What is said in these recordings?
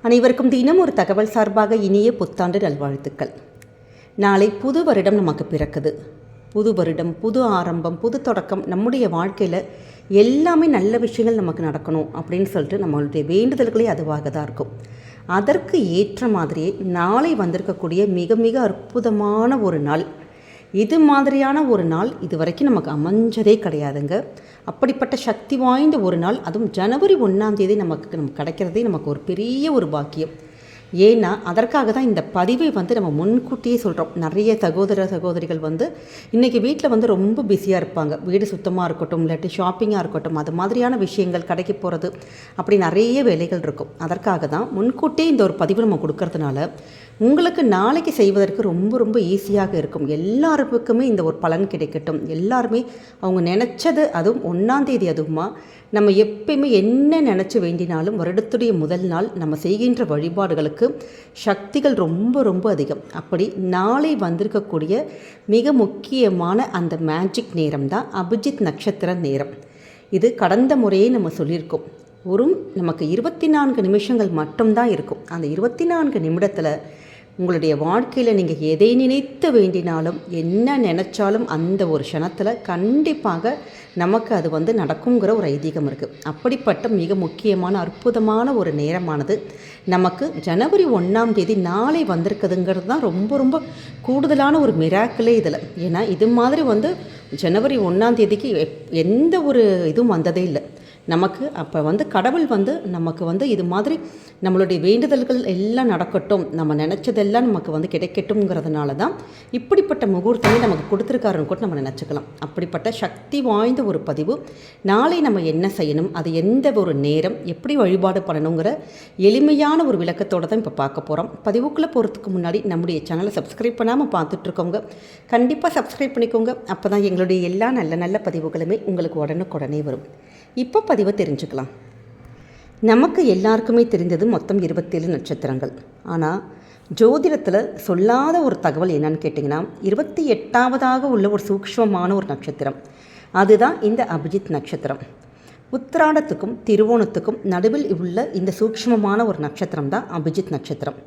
அனைவருக்கும் தினம் ஒரு தகவல் சார்பாக இனிய புத்தாண்டு நல்வாழ்த்துக்கள். நாளை புது வருடம் நமக்கு பிறக்குது. புது வருடம், புது ஆரம்பம், புது தொடக்கம். நம்முடைய வாழ்க்கையில் எல்லாமே நல்ல விஷயங்கள் நமக்கு நடக்கணும் அப்படின்னு சொல்லிட்டு நம்மளுடைய வேண்டுதல்களே அதுவாக தான் இருக்கும். அதற்கு ஏற்ற மாதிரியே நாளை வந்திருக்கக்கூடிய மிக மிக அற்புதமான ஒரு நாள். இது மாதிரியான ஒரு நாள் இது வரைக்கும் நமக்கு அமைஞ்சதே கிடையாதுங்க. அப்படிப்பட்ட சக்தி வாய்ந்த ஒரு நாள், அதுவும் ஜனவரி 1ஆம் தேதி நமக்கு கிடைக்கிறதே நமக்கு ஒரு பெரிய ஒரு பாக்கியம். ஏன்னா அதற்காக தான் இந்த பதிவை நம்ம முன்கூட்டியே சொல்கிறோம். நிறைய சகோதரிகள் இன்றைக்கி வீட்டில் ரொம்ப பிஸியாக இருப்பாங்க. வீடு சுத்தமாக இருக்கட்டும், இல்லாட்டி ஷாப்பிங்காக இருக்கட்டும், அது மாதிரியான விஷயங்கள், கடைக்கு போகிறது, அப்படி நிறைய வேலைகள் இருக்கும். அதற்காக தான் முன்கூட்டியே இந்த ஒரு பதிவு நம்ம கொடுக்கறதுனால உங்களுக்கு நாளைக்கு செய்வதற்கு ரொம்ப ரொம்ப ஈஸியாக இருக்கும். எல்லாருக்குமே இந்த ஒரு பலன் கிடைக்கட்டும். எல்லாருமே அவங்க நினச்சது, அதுவும் 1ஆம் தேதி, அதுவுமா நம்ம எப்பயுமே என்ன நினச்சி வேண்டினாலும் வருடத்துடைய முதல் நாள் நம்ம செய்கின்ற வழிபாடுகளுக்கு சக்திகள் ரொம்ப ரொம்ப அதிகம். அப்படி நாளை வந்திருக்கக்கூடிய மிக முக்கியமான அந்த மேஜிக் நேரம் தான் அபிஜித் நட்சத்திர நேரம். இது கடந்த முறையே நம்ம சொல்லியிருக்கோம். நமக்கு 24 நிமிஷங்கள் மட்டும்தான் இருக்கும். அந்த 24 நிமிடத்தில் உங்களுடைய வாழ்க்கையில் நீங்கள் எதை நினைத்து வேண்டினாலும், என்ன நினச்சாலும் அந்த ஒரு க்ஷணத்தில் கண்டிப்பாக நமக்கு அது நடக்குங்கிற ஒரு ஐதீகம் இருக்குது. அப்படிப்பட்ட மிக முக்கியமான அற்புதமான ஒரு நேரமானது நமக்கு ஜனவரி 1ஆம் தேதி நாளை வந்திருக்குதுங்கிறது தான் ரொம்ப ரொம்ப கூடுதலான ஒரு மிராக்கிளே இதில். ஏன்னா இது மாதிரி ஜனவரி 1ஆம் தேதிக்கு எந்த ஒரு இதுவும் வந்ததே இல்லை நமக்கு. அப்போ கடவுள் நமக்கு இது மாதிரி நம்மளுடைய வேண்டுதல்கள் எல்லாம் நடக்கட்டும், நம்ம நினச்சதெல்லாம் நமக்கு கிடைக்கட்டும்ங்கிறதுனால தான் இப்படிப்பட்ட முகூர்த்தமே நமக்கு கொடுத்துருக்காருன்னு கூட நம்ம நினச்சிக்கலாம். அப்படிப்பட்ட சக்தி வாய்ந்த ஒரு பதிவு. நாளை நம்ம என்ன செய்யணும், அது எந்த ஒரு நேரம், எப்படி வழிபாடு பண்ணணுங்கிற எளிமையான ஒரு விளக்கத்தோடு தான் இப்போ பார்க்க போகிறோம். பதிவுக்குள்ளே போகிறதுக்கு முன்னாடி நம்முடைய சேனலை சப்ஸ்கிரைப் பண்ணாமல் பார்த்துட்ருக்கோங்க, கண்டிப்பாக சப்ஸ்கிரைப் பண்ணிக்கோங்க. அப்போ தான் எங்களுடைய எல்லா நல்ல நல்ல பதிவுகளுமே உங்களுக்கு உடனுக்குடனே வரும். இப்போ பதிவை தெரிஞ்சுக்கலாம். நமக்கு எல்லாருக்குமே தெரிந்தது மொத்தம் 27 நட்சத்திரங்கள். ஆனால் ஜோதிடத்தில் சொல்லாத ஒரு தகவல் என்னன்னு கேட்டிங்கன்னா, 28ஆவதாக உள்ள ஒரு சூக்ஷ்மமான ஒரு நட்சத்திரம், அதுதான் இந்த அபிஜித் நட்சத்திரம். உத்திராடத்துக்கும் திருவோணத்துக்கும் நடுவில் உள்ள இந்த சூக்ஷ்மமான ஒரு நட்சத்திரம் தான் அபிஜித் நட்சத்திரம்.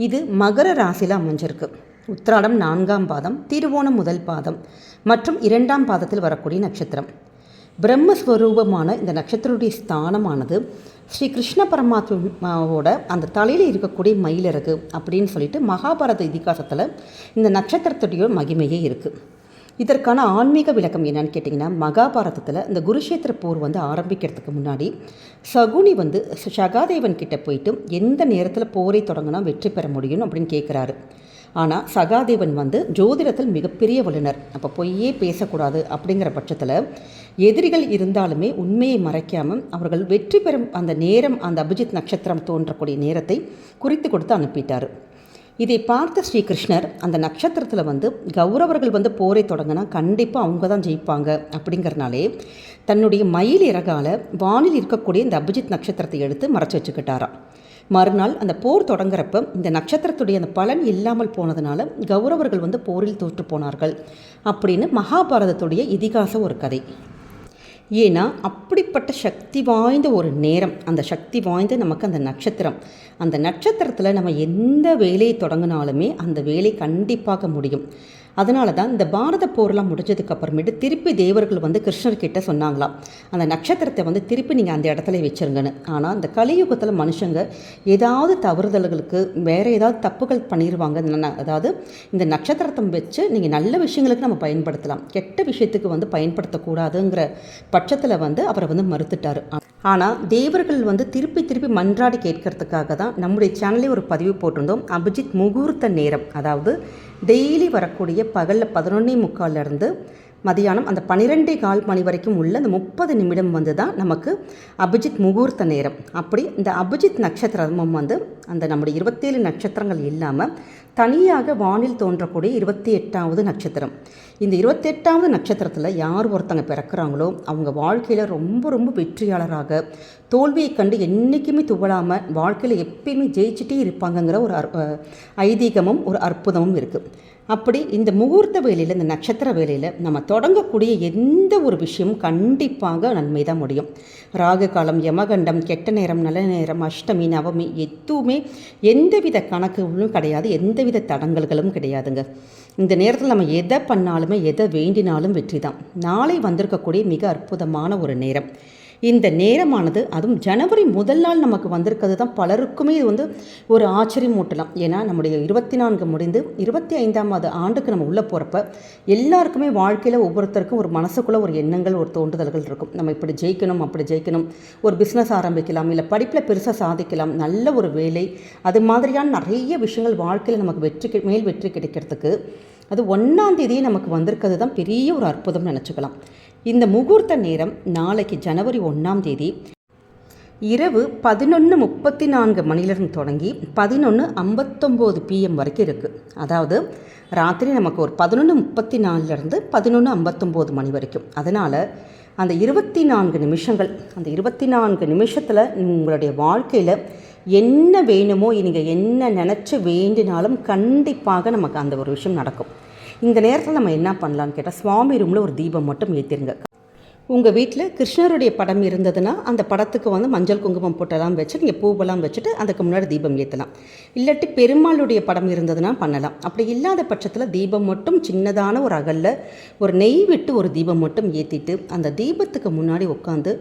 இது மகர ராசியில் அமைஞ்சிருக்கு. உத்திராடம் 4ஆம் பாதம், திருவோணம் 1 பாதம் மற்றும் 2ஆம் பாதத்தில் வரக்கூடிய நட்சத்திரம். பிரம்மஸ்வரூபமான இந்த நட்சத்திரத்துடைய ஸ்தானமானது ஸ்ரீ கிருஷ்ண பரமாத்மாவோட அந்த தலையில் இருக்கக்கூடிய மயிலிறகு அப்படின்னு சொல்லிட்டு மகாபாரத இதிகாசத்தில் இந்த நட்சத்திரத்துடைய மகிமையே இருக்குது. இதற்கான ஆன்மீக விளக்கம் என்னன்னு கேட்டிங்கன்னா, மகாபாரதத்தில் இந்த குருஷேத்திர போர் ஆரம்பிக்கிறதுக்கு முன்னாடி சகுனி சகாதேவன் கிட்ட போயிட்டு எந்த நேரத்தில் போரை தொடங்கினா வெற்றி பெற முடியும் அப்படின்னு கேட்குறாரு. ஆனால் சகாதேவன் ஜோதிடத்தில் மிகப்பெரிய வல்லுனர். அப்போ பொய்யே பேசக்கூடாது. அப்படிங்கிற பட்சத்தில் எதிரிகள் இருந்தாலுமே உண்மையை மறைக்காமல் அவர்கள் வெற்றி பெறும் அந்த நேரம், அந்த அபிஜித் நட்சத்திரம் தோன்றக்கூடிய நேரத்தை குறித்து கொடுத்து அனுப்பிட்டார். இதை பார்த்த ஸ்ரீகிருஷ்ணர் அந்த நட்சத்திரத்தில் கௌரவர்கள் போரை தொடங்கினா கண்டிப்பாக அவங்க தான் ஜெயிப்பாங்க அப்படிங்கிறனாலே தன்னுடைய மயில் இறகால வானில் இருக்கக்கூடிய இந்த அபிஜித் நட்சத்திரத்தை எடுத்து மறைச்சி வச்சுக்கிட்டாராம். மறுநாள் அந்த போர் தொடங்குறப்ப இந்த நட்சத்திரத்துடைய அந்த பலன் இல்லாமல் போனதுனால கௌரவர்கள் போரில் தோற்று போனார்கள் அப்படின்னு மகாபாரதத்துடைய இதிகாச ஒரு கதை. ஏன்னா அப்படிப்பட்ட சக்தி வாய்ந்த ஒரு நேரம், அந்த சக்தி வாய்ந்த நமக்கு அந்த நட்சத்திரத்தில் நம்ம எந்த வேலையை தொடங்கினாலுமே அந்த வேலை கண்டிப்பாக முடியும். அதனால தான் இந்த பாரத போரெலாம் முடிஞ்சதுக்கு அப்புறமேட்டு திருப்பி தேவர்கள் கிருஷ்ணர்கிட்ட சொன்னாங்களாம், அந்த நட்சத்திரத்தை திருப்பி நீங்கள் அந்த இடத்துல வச்சுருங்கன்னு. ஆனால் இந்த கலியுகத்தில் மனுஷங்க ஏதாவது தவறுதல்களுக்கு வேறு ஏதாவது தப்புகள் பண்ணிடுவாங்க. அதாவது இந்த நட்சத்திரத்தை வச்சு நீங்கள் நல்ல விஷயங்களுக்கு நம்ம பயன்படுத்தலாம், கெட்ட விஷயத்துக்கு பயன்படுத்தக்கூடாதுங்கிற பட்சத்தில் அவரை மறுத்துட்டார். ஆனால் தேவர்கள் திருப்பி திருப்பி மன்றாடி கேட்கறதுக்காக தான் நம்முடைய சேனலே ஒரு பதிவு போட்டிருந்தோம். அபிஜித் முகூர்த்த நேரம், அதாவது டெய்லி வரக்கூடிய பகலில் 11:45 மதியானம் அந்த 12:15 மணி வரைக்கும் உள்ள அந்த 30 நிமிடம் தான் நமக்கு அபிஜித் முகூர்த்த நேரம். அப்படி இந்த அபிஜித் நட்சத்திரமும் அந்த நம்முடைய 27 நட்சத்திரங்கள் இல்லாமல் தனியாக வானில் தோன்றக்கூடிய 28ஆவது நட்சத்திரம். இந்த 28ஆவது நட்சத்திரத்தில் யார் ஒருத்தங்க பிறக்கிறாங்களோ அவங்க வாழ்க்கையில் ரொம்ப ரொம்ப வெற்றியாளராக, தோல்வியை கண்டு என்றைக்குமே துவளாமல் வாழ்க்கையில் எப்பயுமே ஜெயிச்சுட்டே இருப்பாங்கங்கிற ஒரு ஐதீகமும் ஒரு அற்புதமும் இருக்குது. அப்படி இந்த முகூர்த்த வேலையில், இந்த நட்சத்திர வேலையில் நம்ம தொடங்கக்கூடிய எந்த ஒரு விஷயமும் கண்டிப்பாக நன்மை தான் முடியும். ராகு காலம், யமகண்டம், கெட்ட நேரம், நல்ல நேரம், அஷ்டமி, நவமி எதுவுமே எந்தவித கணக்குகளும் கிடையாது, எந்தவித தடங்கல்களும் கிடையாதுங்க. இந்த நேரத்தில் நம்ம எதை பண்ணாலுமே, எதை வேண்டினாலும் வெற்றி தான். நாளை வந்திருக்கக்கூடிய மிக அற்புதமான ஒரு நேரம். இந்த நேரமானது அதுவும் ஜனவரி முதல் நாள் நமக்கு வந்திருக்கிறது தான் பலருக்குமே இது ஒரு ஆச்சரியம் ஊட்டலாம். ஏன்னா நம்முடைய 24 முடிந்து 25ஆம் ஆண்டுக்கு நம்ம உள்ளே போகிறப்ப எல்லாருக்குமே வாழ்க்கையில் ஒவ்வொருத்தருக்கும் ஒரு மனசுக்குள்ளே ஒரு எண்ணங்கள், ஒரு தோன்றுதல்கள் இருக்கும். நம்ம இப்படி ஜெயிக்கணும், அப்படி ஜெயிக்கணும், ஒரு பிஸ்னஸ் ஆரம்பிக்கலாம், இல்லை படிப்பில் பெருசாக சாதிக்கலாம், நல்ல ஒரு வேலை, அது மாதிரியான நிறைய விஷயங்கள் வாழ்க்கையில் நமக்கு மேல் வெற்றி கிடைக்கிறதுக்கு அது 1ஆம் தேதியே நமக்கு வந்திருக்கிறது தான் பெரிய ஒரு அற்புதம் நினச்சிக்கலாம். இந்த முகூர்த்த நேரம் நாளைக்கு ஜனவரி 1ஆம் தேதி இரவு 11:34 மணிலிருந்து தொடங்கி 11:59 PM வரைக்கும் இருக்குது. அதாவது ராத்திரி நமக்கு ஒரு 11:34லேருந்து 11:59 மணி வரைக்கும். அதனால் அந்த 24 நிமிஷங்கள், அந்த 24 நிமிஷத்தில் உங்களுடைய வாழ்க்கையில் என்ன வேணுமோ, நீங்கள் என்ன நினச்சி வேண்டினாலும் கண்டிப்பாக நமக்கு அந்த ஒரு விஷயம் நடக்கும். இந்த நேரத்தில் நம்ம என்ன பண்ணலான்னு கேட்டால், சுவாமி ரூமில் ஒரு தீபம் மட்டும் ஏற்றிருங்க. உங்கள் வீட்டில் கிருஷ்ணருடைய படம் இருந்ததுன்னா அந்த படத்துக்கு மஞ்சள் குங்குமம் போட்டெல்லாம் வச்சு நீங்கள் பூவெல்லாம் வச்சுட்டு அதுக்கு முன்னாடி தீபம் ஏற்றலாம். இல்லாட்டி பெருமாளுடைய படம் இருந்ததுன்னா பண்ணலாம். அப்படி இல்லாத பட்சத்தில் தீபம் மட்டும் சின்னதான ஒரு அகலில் ஒரு நெய் விட்டு ஒரு தீபம் மட்டும் ஏற்றிட்டு அந்த தீபத்துக்கு முன்னாடி உட்காந்து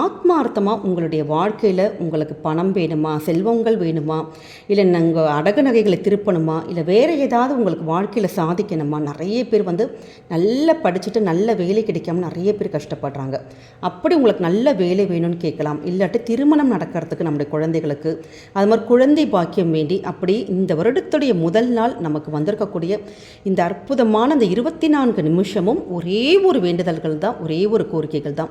ஆத்மார்த்தமாக உங்களுடைய வாழ்க்கையில் உங்களுக்கு பணம் வேணுமா, செல்வங்கள் வேணுமா, இல்லை நாங்கள் அடகு நகைகளை திருப்பணுமா, இல்லை வேறு ஏதாவது உங்களுக்கு வாழ்க்கையில் சாதிக்கணுமா. நிறைய பேர் நல்லா படிச்சுட்டு நல்ல வேலை கிடைக்காம நிறைய பேர் கஷ்டப்படுறாங்க. அப்படி உங்களுக்கு நல்ல வேலை வேணும்னு கேட்கலாம். இல்லாட்டி திருமணம் நடக்கிறதுக்கு நம்முடைய குழந்தைகளுக்கு அது மாதிரி குழந்தை பாக்கியம் வேண்டி, அப்படி இந்த வருடத்துடைய முதல் நாள் நமக்கு வந்திருக்கக்கூடிய இந்த அற்புதமான இந்த 24 நிமிஷமும் ஒரே ஒரு வேண்டுதல்கள் தான், ஒரே ஒரு கோரிக்கைகள் தான்.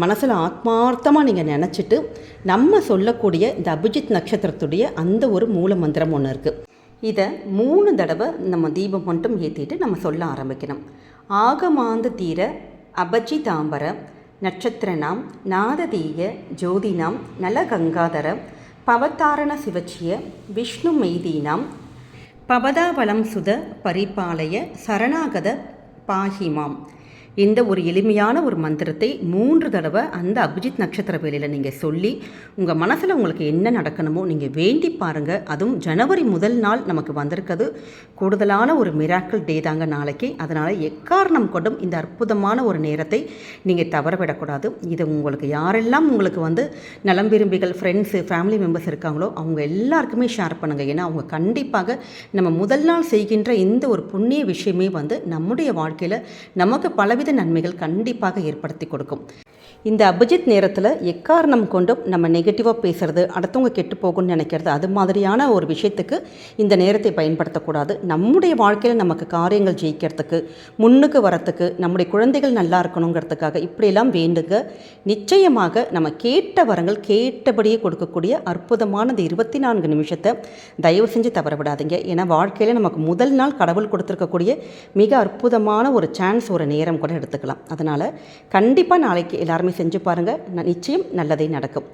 மனசில் ஆத்மார்த்தமாக நீங்கள் நினச்சிட்டு நம்ம சொல்லக்கூடிய இந்த அபிஜித் நட்சத்திரத்துடைய அந்த ஒரு மூல மந்திரம் ஒன்று இருக்குது. இதை 3 தடவை நம்ம தீபம் மட்டும் ஏற்றிட்டு நம்ம சொல்ல ஆரம்பிக்கணும். ஆகமாந்த தீர அபஜிதாம்பர நட்சத்திரனாம் நாததீய ஜோதினாம் நலகங்காதர பவதாரண சிவச்சிய விஷ்ணு மெய்தீனாம் பவதாவலம் சுத பரிபாலய சரணாகத பாஹிமாம். இந்த ஒரு எளிமையான ஒரு மந்திரத்தை 3 தடவை அந்த அபிஜித் நட்சத்திர வேலையில் நீங்கள் சொல்லி உங்கள் மனசில் உங்களுக்கு என்ன நடக்கணுமோ நீங்கள் வேண்டி பாருங்கள். அதுவும் ஜனவரி முதல் நாள் நமக்கு வந்திருக்கிறது கூடுதலான ஒரு மிராக்கிள் டே தாங்க நாளைக்கு. அதனால் எக்காரணம் கொண்டும் இந்த அற்புதமான ஒரு நேரத்தை நீங்கள் தவற விடக்கூடாது. இது உங்களுக்கு யாரெல்லாம் உங்களுக்கு நலம் விரும்பிகள், ஃப்ரெண்ட்ஸு, ஃபேமிலி மெம்பர்ஸ் இருக்காங்களோ அவங்க எல்லாருக்குமே ஷேர் பண்ணுங்கள். ஏன்னா அவங்க கண்டிப்பாக நம்ம முதல் நாள் செய்கின்ற இந்த ஒரு புண்ணிய விஷயமே நம்முடைய வாழ்க்கையில் நமக்கு பலவித நன்மைகள் கண்டிப்பாக ஏற்படுத்தி கொடுக்கும். இந்த அபிஜித் நேரத்தில் எக்காரணம் கொண்டும் நம்ம நெகட்டிவாக பேசுகிறது, அடுத்தவங்க கெட்டு போகும்னு நினைக்கிறது, அது மாதிரியான ஒரு விஷயத்துக்கு இந்த நேரத்தை பயன்படுத்தக்கூடாது. நம்முடைய வாழ்க்கையில் நமக்கு காரியங்கள் ஜெயிக்கிறதுக்கு, முன்னுக்கு வரத்துக்கு, நம்முடைய குழந்தைகள் நல்லா இருக்கணுங்கிறதுக்காக இப்படியெல்லாம் வேண்டுங்க. நிச்சயமாக நம்ம கேட்ட வரங்கள் கேட்டபடியே கொடுக்கக்கூடிய அற்புதமான இந்த 24 நிமிஷத்தை தயவு செஞ்சு தவற விடாதீங்க. ஏன்னா வாழ்க்கையில் நமக்கு முதல் நாள் கடவுள் கொடுத்துருக்கக்கூடிய மிக அற்புதமான ஒரு சான்ஸ், ஒரு நேரம் கூட எடுத்துக்கலாம். அதனால் கண்டிப்பாக நாளைக்கு எல்லாருமே செஞ்சு பாருங்கள், நிச்சயம் நல்லதே நடக்கும்.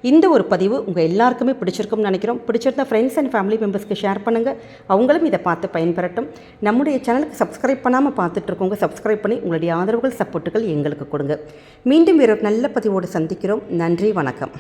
இந்த ஒரு பதிவு உங்கள் எல்லாருக்குமே பிடிச்சிருக்கும்னு நினைக்கிறோம். பிடிச்சிருந்தா ஃப்ரெண்ட்ஸ் அண்ட் ஃபேமிலி மெம்பர்ஸ்க்கு ஷேர் பண்ணுங்கள், அவங்களும் இதை பார்த்து பயன்பெறட்டும். நம்முடைய சேனலுக்கு சப்ஸ்கிரைப் பண்ணாமல் பார்த்துட்ருக்கோங்க, சப்ஸ்கிரைப் பண்ணி உங்களுடைய ஆதரவுகள், சப்போர்ட்டுகள் எங்களுக்கு கொடுங்க. மீண்டும் வேறு ஒரு நல்ல பதிவோடு சந்திக்கிறோம். நன்றி, வணக்கம்.